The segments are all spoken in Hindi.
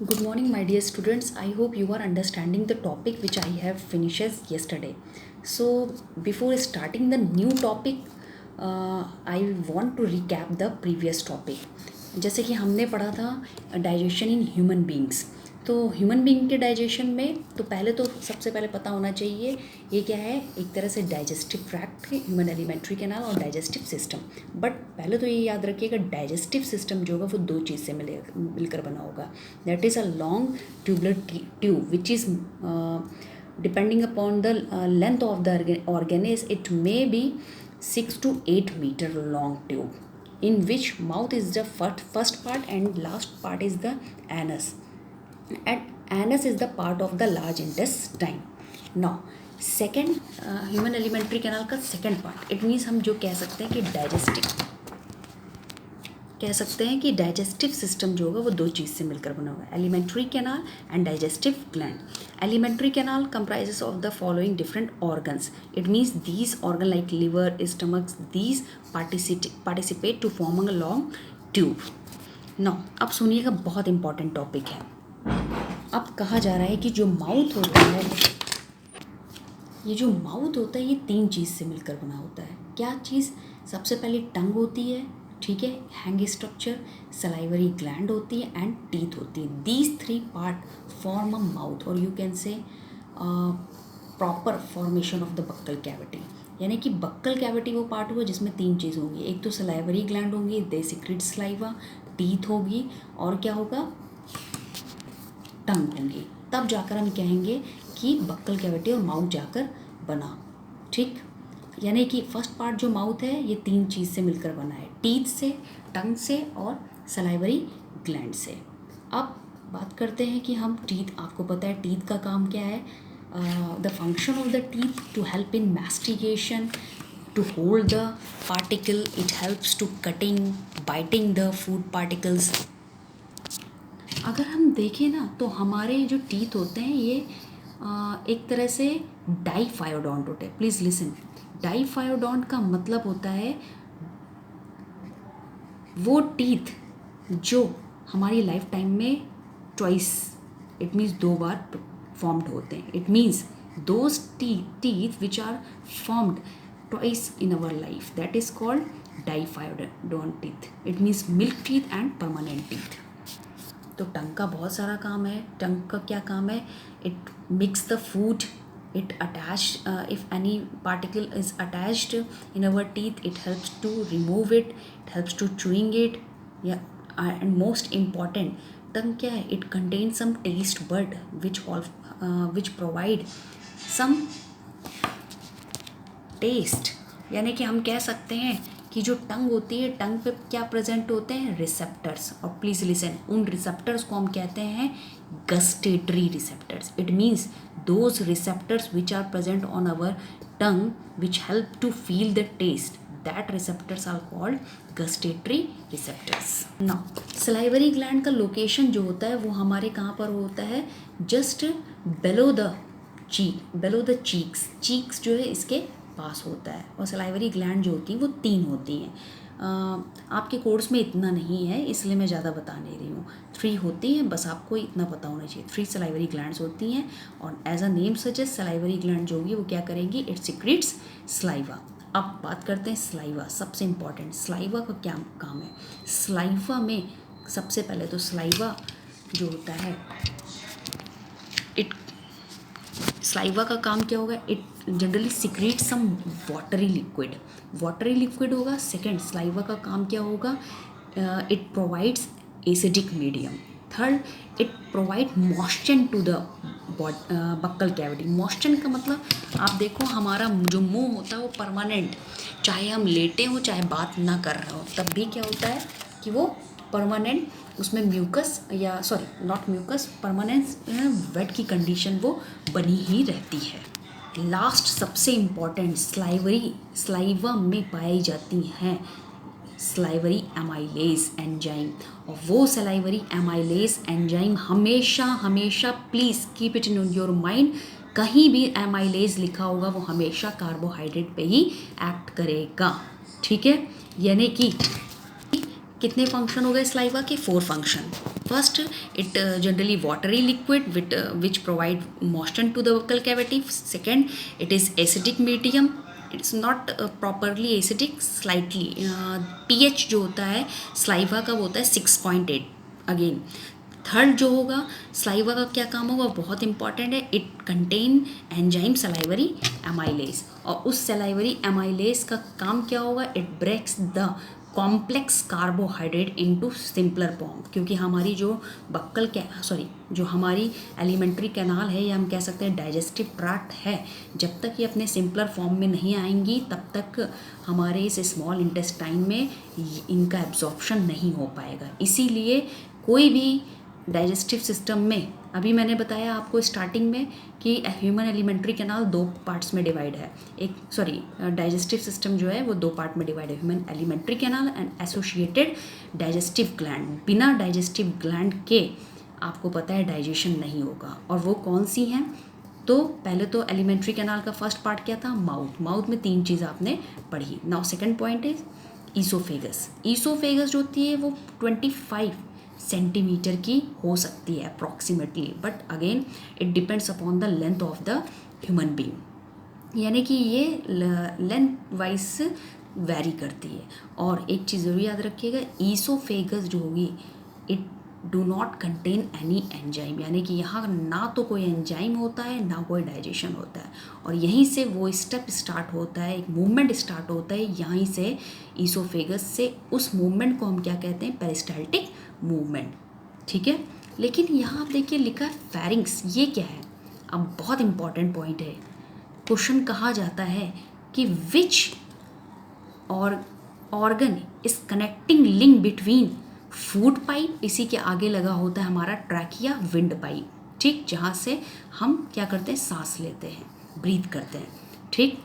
Good morning, my dear students. I hope you are understanding the topic which I have finished yesterday. So, before starting the new topic, I want to recap the previous topic. जैसे कि हमने पढ़ा था डाइजेशन इन ह्यूमन बींग्स। तो ह्यूमन बींग के डाइजेशन में तो पहले तो सबसे पहले पता होना चाहिए ये क्या है, एक तरह से डाइजेस्टिव ट्रैक्ट है, ह्यूमन एलिमेंट्री कैनाल और डाइजेस्टिव सिस्टम। बट पहले तो ये याद रखिएगा डाइजेस्टिव सिस्टम जो होगा वो दो चीज़ से मिलकर बना होगा। That is a long tubular tube which is depending upon the length of the organism it may be 6 to 8 meter long tube in which mouth is the first part and last part is the anus, and anus is the part of the large intestine. Now second human alimentary canal का second part, it means हम जो कह सकते हैं कि डाइजेस्टिव सिस्टम जो होगा वो दो चीज़ से मिलकर बना हुआ है, alimentary canal and digestive gland. Alimentary canal comprises of the following different organs. It means these organ like liver, stomach, these participate to forming a long tube. Now अब सुनिएगा, बहुत इंपॉर्टेंट टॉपिक है। अब कहा जा रहा है कि जो माउथ होता है, ये तीन चीज़ से मिलकर बना होता है। क्या चीज़? सबसे पहले टंग होती है, ठीक है, हैंग स्ट्रक्चर, सलाइवरी ग्लैंड होती है एंड टीथ होती है। These three part form a mouth, और you can say proper formation of the buccal cavity. यानी कि बक्कल कैविटी वो पार्ट हुआ जिसमें तीन चीज़ होंगी, एक तो सलाइवरी ग्लैंड होंगी, दे सिक्रेट सलाइवा, टीथ होगी और क्या होगा, टंग होंगी। तब जाकर हम कहेंगे कि बक्कल कैविटी और माउथ जाकर बना, ठीक। यानी कि फर्स्ट पार्ट जो माउथ है ये तीन चीज़ से मिलकर बना है, टीथ से, टंग से और सलाइवरी ग्लैंड से। अब बात करते हैं कि हम टीथ, आपको पता है टीथ का काम क्या है, the function of the teeth to help in mastication, to hold the particle, it helps to cutting, biting the food particles. अगर हम देखें ना तो हमारे जो टीथ होते हैं ये एक तरह से डाइफायोडोंट होते हैं। प्लीज़ लिसन, डाइफायोडोंट का मतलब होता है वो टीथ जो हमारी लाइफ टाइम में ट्वाइस, इट मीन्स दो बार फॉर्म्ड होते हैं। It means those teeth which are formed twice in our life, that is called diphyodont teeth. It means milk teeth and permanent teeth. तो टंग का बहुत सारा काम है। टंग का क्या काम है? It mix the food, it attach if any particle is attached in our teeth, it helps to remove it, it helps to chewing it, yeah. And most important, tongue क्या है? It contains some taste bud which provide some taste। यानी कि हम कह सकते हैं कि जो टंग होती है, टंग पे क्या प्रेजेंट होते हैं? रिसेप्टर्स। और प्लीज़ लिसन, उन रिसेप्टर्स को हम कहते हैं gustatory receptors. It means those receptors which are present on our tongue which help to feel the taste, that receptors are called gustatory receptors. Now salivary gland का लोकेशन जो होता है वो हमारे कहाँ पर होता है? Just below the cheeks। cheeks जो है इसके पास होता है। और सलाइवरी ग्लैंड जो होती है वो तीन होती हैं। आपके कोर्स में इतना नहीं है इसलिए मैं ज़्यादा बता नहीं रही हूँ। 3 होती हैं, बस आपको इतना पता होना चाहिए। 3 सलाइवरी ग्लैंड्स होती हैं और as a name suggest, salivary gland जो होगी वो क्या करेंगी? It secretes saliva. अब बात करते हैं स्लाइवा, सबसे इम्पॉर्टेंट। स्लाइवा का क्या काम है? स्लाइवा में सबसे पहले तो स्लाइवा जो होता है, स्लाइवा का काम क्या होगा? It generally secrete some watery liquid होगा। सेकेंड, स्लाइवा का काम क्या होगा? It provides acidic medium. Third, it provide moisture to the buccal cavity. Moisture का मतलब आप देखो, हमारा जो मुंह होता है वो परमानेंट, चाहे हम लेटे हों चाहे बात ना कर रहे हो तब भी क्या होता है कि वो परमानेंट, उसमें म्यूकस या sorry not mucus, permanent wet की कंडीशन वो बनी ही रहती है। लास्ट सबसे इम्पॉर्टेंट, स्लाइवा में पाई जाती हैं सलाइवरी एमाइलेज एंजाइम। और वो सलाइवरी एमाइलेज एंजाइम हमेशा please keep it in your mind, कहीं भी एमाइलेज लिखा होगा वो हमेशा कार्बोहाइड्रेट पे ही एक्ट करेगा, ठीक है। यानी कि कितने फंक्शन हो गए स्लाइवा के? 4 function. First, it generally watery liquid which provide motion to the buccal cavity. Second, it is acidic medium. It's not properly acidic, slightly. pH जो होता है स्लाइवा का वो होता है 6.8. अगेन थर्ड जो होगा स्लाइवा का क्या काम होगा, बहुत इंपॉर्टेंट है. It contain enzyme salivary amylase. और उस सलाइवरी एमाइलेज का काम क्या होगा? It breaks the complex carbohydrate into simpler form. क्योंकि हमारी जो जो हमारी एलिमेंट्री कैनाल है या हम कह सकते हैं डाइजेस्टिव ट्रैक्ट है, जब तक ये अपने सिंपलर फॉर्म में नहीं आएंगी तब तक हमारे इस स्मॉल इंटेस्टाइन में इनका एब्जॉर्प्शन नहीं हो पाएगा. इसीलिए कोई भी डाइजेस्टिव सिस्टम में, अभी मैंने बताया आपको स्टार्टिंग में कि ह्यूमन एलिमेंट्री कैनाल 2 पार्ट्स में डिवाइड है. डाइजेस्टिव सिस्टम जो है वो 2 पार्ट में डिवाइड है, human elementary canal and associated digestive gland. बिना डाइजेस्टिव ग्लैंड के आपको पता है डाइजेशन नहीं होगा. और वो कौन सी हैं? तो पहले तो एलिमेंट्री कैनाल का फर्स्ट पार्ट क्या था? माउथ में 3 चीज़ आपने पढ़ी. Now second point is oesophagus. Oesophagus जो होती है वो 25 सेंटीमीटर की हो सकती है approximately, but again it depends upon the length of the human being. यानी कि ये लेंथ वाइज वेरी करती है. और एक चीज़ ज़रूर याद रखिएगा, ईसोफेगस जो होगी it do not contain any enzyme. यानी कि यहाँ ना तो कोई एंजाइम होता है ना कोई डाइजेशन होता है. और यहीं से वो स्टेप स्टार्ट होता है, एक मूवमेंट स्टार्ट होता है यहीं से ईसोफेगस से. उस मूवमेंट को हम क्या कहते हैं? Peristaltic movement. ठीक है. लेकिन यहाँ आप देखिए लिखा है फेरिंग्स. ये क्या है? अब बहुत इंपॉर्टेंट पॉइंट है. क्वेश्चन कहा जाता है कि which organ is connecting link between food pipe, इसी के आगे लगा होता है हमारा ट्रैकिया विंड पाइप. ठीक, जहाँ से हम क्या करते हैं? सांस लेते हैं, ब्रीथ करते हैं. ठीक,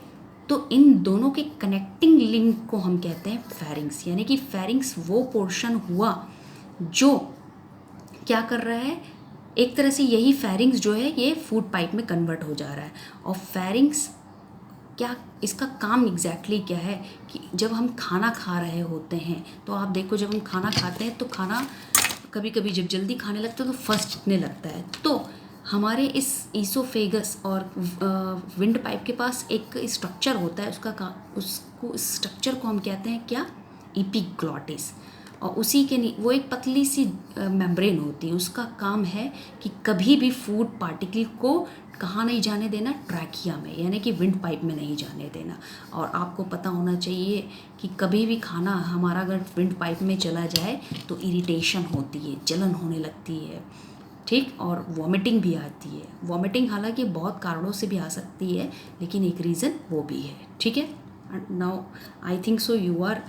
तो इन दोनों के कनेक्टिंग लिंक को हम कहते हैं फेरिंग्स. यानी कि फेरिंग्स वो पोर्शन हुआ जो क्या कर रहा है, एक तरह से यही फेरिंग्स जो है ये फूड पाइप में कन्वर्ट हो जा रहा है. और फेरिंग्स क्या, इसका काम एग्जैक्टली क्या है कि जब हम खाना खा रहे होते हैं तो आप देखो जब हम खाना खाते हैं तो खाना कभी कभी जब जल्दी खाने लगते हैं तो फर्स्टने लगता है. तो हमारे इस ईसोफेगस और विंड पाइप के पास एक स्ट्रक्चर होता है, उसको स्ट्रक्चर को हम कहते हैं क्या? एपिग्लॉटिस. और उसी के वो एक पतली सी मेम्ब्रेन होती है. उसका काम है कि कभी भी फूड पार्टिकल को कहाँ नहीं जाने देना? ट्रैकिया में, यानी कि विंड पाइप में नहीं जाने देना. और आपको पता होना चाहिए कि कभी भी खाना हमारा अगर विंड पाइप में चला जाए तो इरिटेशन होती है, जलन होने लगती है. ठीक, और वॉमिटिंग भी आती है. वॉमिटिंग हालांकि बहुत कारणों से भी आ सकती है, लेकिन एक रीज़न वो भी है. ठीक है. Now I think so you are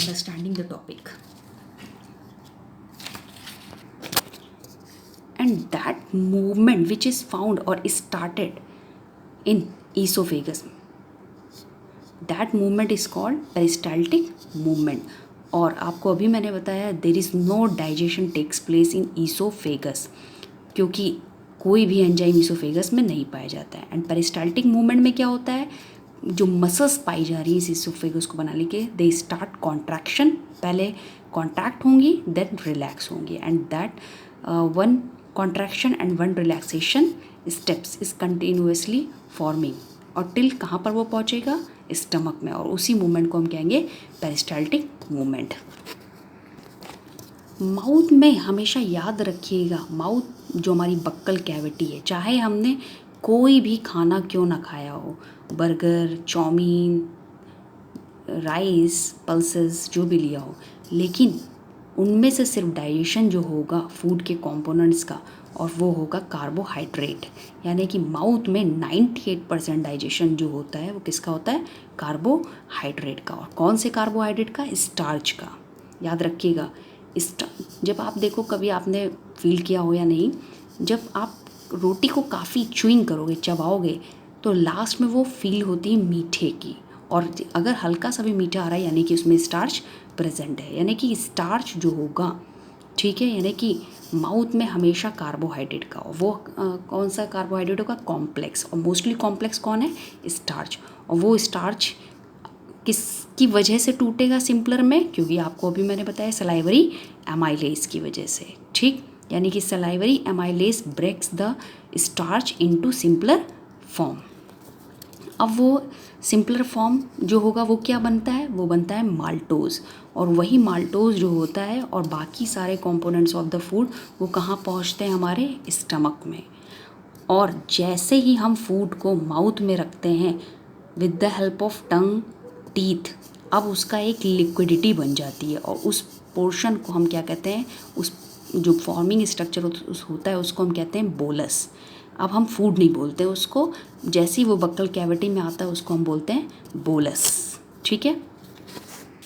understanding the topic. And that movement which is found or started in esophagus, that movement is called peristaltic movement. और आपको अभी मैंने बताया there is no digestion takes place in esophagus, क्योंकि कोई भी एंजाइम ईसोफेगस में नहीं पाया जाता है. एंड पेरिस्टाल्टिक मूवमेंट में क्या होता है? जो मसल्स पाई जा रही है इस ईसोफेगस को बनाने के, दे स्टार्ट कॉन्ट्रैक्शन. पहले कॉन्ट्रैक्ट होंगी देन रिलैक्स होंगी. And that one contraction and one relaxation steps is continuously forming. और टिल कहाँ पर वो पहुँचेगा? स्टमक में. और उसी मूवमेंट को हम कहेंगे पेरिस्टाल्टिक मूवमेंट. माउथ में हमेशा याद रखिएगा, माउथ जो हमारी बक्कल कैविटी है, चाहे हमने कोई भी खाना क्यों ना खाया हो, बर्गर, चाउमीन, राइस, पल्सेस जो भी लिया हो, लेकिन उनमें से सिर्फ डाइजेशन जो होगा फूड के कंपोनेंट्स का, और वो होगा कार्बोहाइड्रेट. यानी कि माउथ में 98% डाइजेशन जो होता है वो किसका होता है? कार्बोहाइड्रेट का. और कौन से कार्बोहाइड्रेट का? स्टार्च का. याद रखिएगा. जब आप देखो, कभी आपने फील किया हो या नहीं, जब आप रोटी को काफ़ी च्यूइंग करोगे, चबाओगे, तो लास्ट में वो फील होती है मीठे की. और अगर हल्का सा भी मीठा आ रहा है यानी कि उसमें स्टार्च प्रेजेंट है. यानी कि स्टार्च जो होगा, ठीक है, यानी कि माउथ में हमेशा कार्बोहाइड्रेट का. वो कौन सा कार्बोहाइड्रेट होगा? कॉम्प्लेक्स. और मोस्टली कॉम्प्लेक्स कौन है? स्टार्च. और वो स्टार्च किसकी वजह से टूटेगा सिंपलर में, क्योंकि आपको अभी मैंने बताया सलाइवरी एमाइलेज की वजह से, ठीक। यानी कि salivary amylase breaks the starch into simpler form. अब वो सिंपलर फॉर्म जो होगा वो क्या बनता है, वो बनता है माल्टोज, और वही माल्टोज जो होता है और बाकी सारे कंपोनेंट्स ऑफ द फूड वो कहाँ पहुँचते हैं, हमारे स्टमक में। और जैसे ही हम फूड को माउथ में रखते हैं with the help of tongue teeth, अब उसका एक लिक्विडिटी बन जाती है, और उस पोर्शन को हम क्या कहते हैं, उस जो फॉर्मिंग स्ट्रक्चर होता है उसको हम कहते हैं बोलस। अब हम फूड नहीं बोलते उसको, जैसे ही वो बक्कल कैविटी में आता है उसको हम बोलते हैं बोलस, ठीक है।